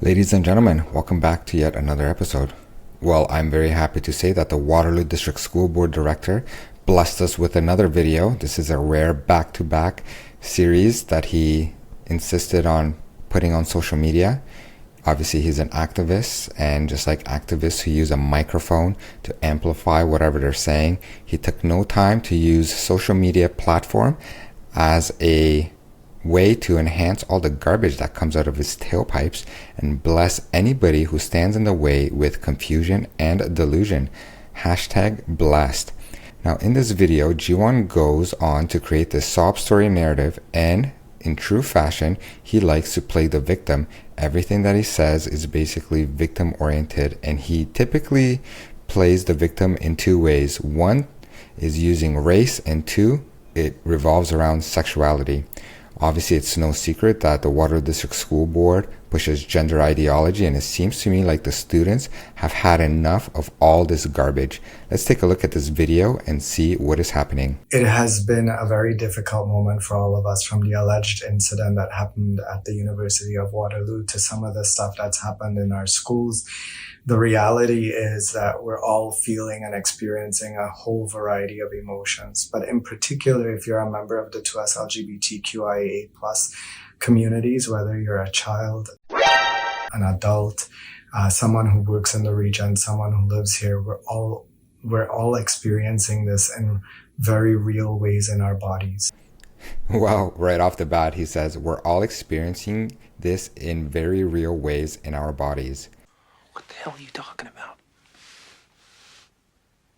Ladies and gentlemen, welcome back to yet another episode. Well, I'm very happy to say that the Waterloo District School Board Director blessed us with another video. This is a rare back-to-back series that he insisted on putting on social media. Obviously, he's an activist, and just like activists who use a microphone to amplify whatever they're saying, he took no time to use social media platform as a way to enhance all the garbage that comes out of his tailpipes and bless anybody who stands in the way with confusion and delusion. Hashtag blessed. Now in this video, Jeewan goes on to create this sob story narrative, and in true fashion, he likes to play the victim. Everything that he says is basically victim oriented, and he typically plays the victim in two ways. One is using race, and two, it revolves around sexuality. Obviously, it's no secret that the Waterloo District School Board pushes gender ideology, and it seems to me like the students have had enough of all this garbage. Let's take a look at this video and see what is happening. It has been a very difficult moment for all of us, from the alleged incident that happened at the University of Waterloo to some of the stuff that's happened in our schools. The reality is that we're all feeling and experiencing a whole variety of emotions. But in particular, if you're a member of the 2S LGBTQIA+ communities, whether you're a child, an adult, someone who works in the region, someone who lives here, we're all experiencing this in very real ways in our bodies. Wow, right off the bat, he says, we're all experiencing this in very real ways in our bodies. What the hell are you talking about?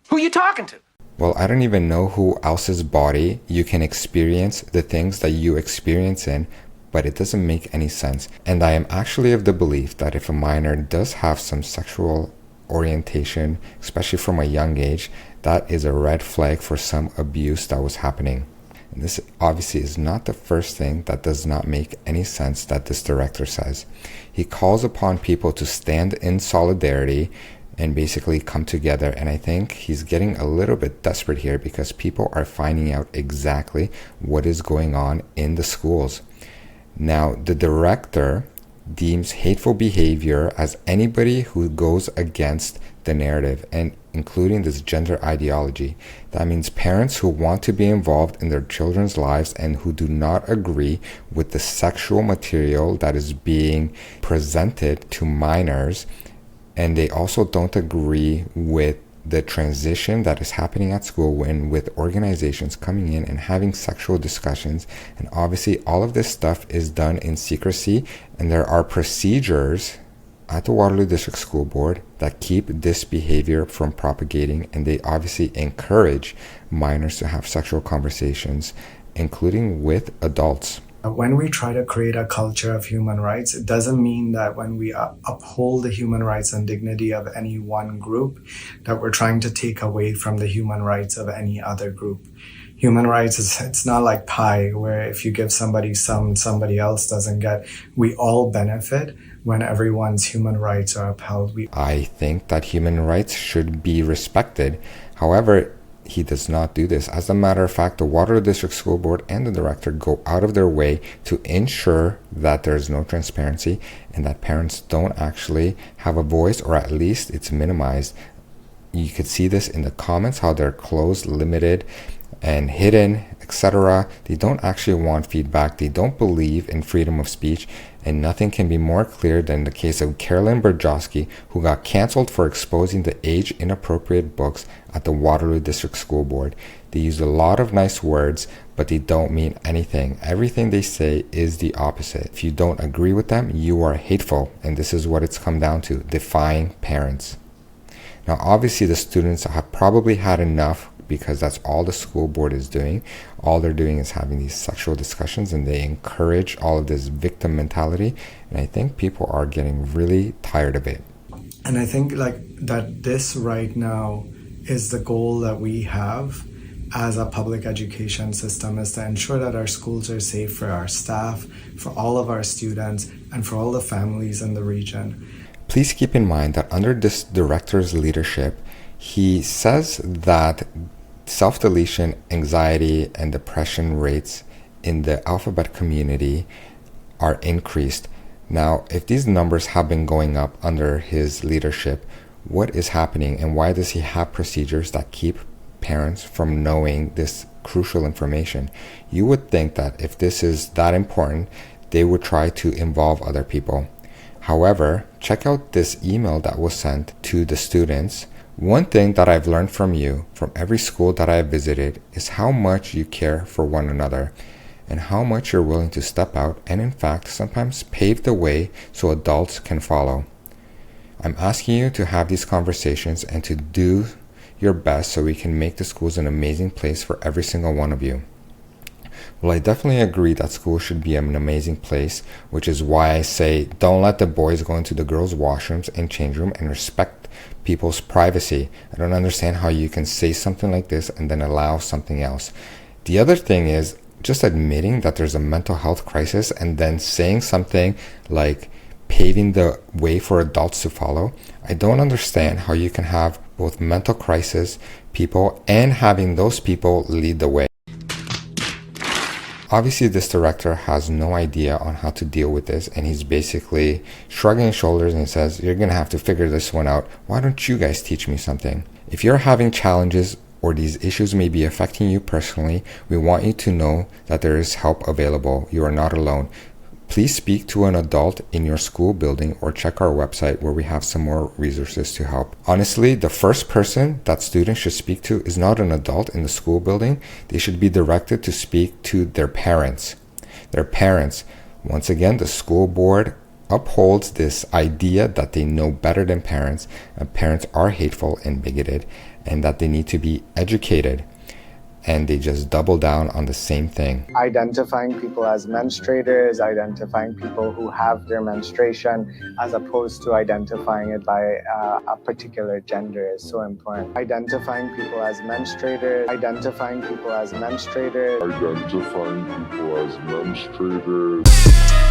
Who are you talking to? Well, I don't even know who else's body you can experience the things that you experience in, but it doesn't make any sense. And I am actually of the belief that if a minor does have some sexual orientation, especially from a young age, that is a red flag for some abuse that was happening. And this obviously is not the first thing that does not make any sense that this director says. He calls upon people to stand in solidarity and basically come together. And I think he's getting a little bit desperate here because people are finding out exactly what is going on in the schools. Now, the director deems hateful behavior as anybody who goes against the narrative, and including this gender ideology. That means parents who want to be involved in their children's lives and who do not agree with the sexual material that is being presented to minors, and they also don't agree with the transition that is happening at school when with organizations coming in and having sexual discussions. And obviously all of this stuff is done in secrecy, and there are procedures at the Waterloo District School Board that keep this behavior from propagating, and they obviously encourage minors to have sexual conversations, including with adults. When we try to create a culture of human rights, it doesn't mean that when we uphold the human rights and dignity of any one group, that we're trying to take away from the human rights of any other group. Human rights it's not like pie, where if you give somebody some, somebody else doesn't get. We all benefit when everyone's human rights are upheld. I think that human rights should be respected. However, he does not do this. As a matter of fact, the Waterloo District School Board and the director go out of their way to ensure that there's no transparency and that parents don't actually have a voice, or at least it's minimized. You could see this in the comments, how they're closed, limited, and hidden, etc. They don't actually want feedback. They don't believe in freedom of speech, and nothing can be more clear than the case of Carolyn Berjowski, who got canceled for exposing the age-inappropriate books at the Waterloo District School Board. They use a lot of nice words, but they don't mean anything. Everything they say is the opposite. If you don't agree with them, you are hateful, and this is what it's come down to, defying parents. Now, obviously, the students have probably had enough, because that's all the school board is doing. All they're doing is having these sexual discussions, and they encourage all of this victim mentality. And I think people are getting really tired of it. And I think that this right now is the goal that we have as a public education system, is to ensure that our schools are safe for our staff, for all of our students, and for all the families in the region. Please keep in mind that under this director's leadership, he says that self-deletion, anxiety, and depression rates in the alphabet community are increased. Now, if these numbers have been going up under his leadership, what is happening and why does he have procedures that keep parents from knowing this crucial information? You would think that if this is that important, they would try to involve other people. However, check out this email that was sent to the students. One thing that I've learned from you, from every school that I've visited, is how much you care for one another and how much you're willing to step out and, in fact, sometimes pave the way so adults can follow. I'm asking you to have these conversations and to do your best so we can make the schools an amazing place for every single one of you. Well, I definitely agree that school should be an amazing place, which is why I say don't let the boys go into the girls' washrooms and change room and respect people's privacy. I don't understand how you can say something like this and then allow something else. The other thing is just admitting that there's a mental health crisis and then saying something like paving the way for adults to follow. I don't understand how you can have both mental crisis people and having those people lead the way. Obviously, this director has no idea on how to deal with this, and he's basically shrugging his shoulders and says, you're going to have to figure this one out. Why don't you guys teach me something? If you're having challenges or these issues may be affecting you personally, we want you to know that there is help available. You are not alone. Please speak to an adult in your school building or check our website where we have some more resources to help. Honestly, the first person that students should speak to is not an adult in the school building. They should be directed to speak to their parents. Their parents. Once again, the school board upholds this idea that they know better than parents, and parents are hateful and bigoted, and that they need to be educated. And they just double down on the same thing. Identifying people as menstruators, identifying people who have their menstruation, as opposed to identifying it by a particular gender is so important. Identifying people as menstruators, identifying people as menstruators. Identifying people as menstruators.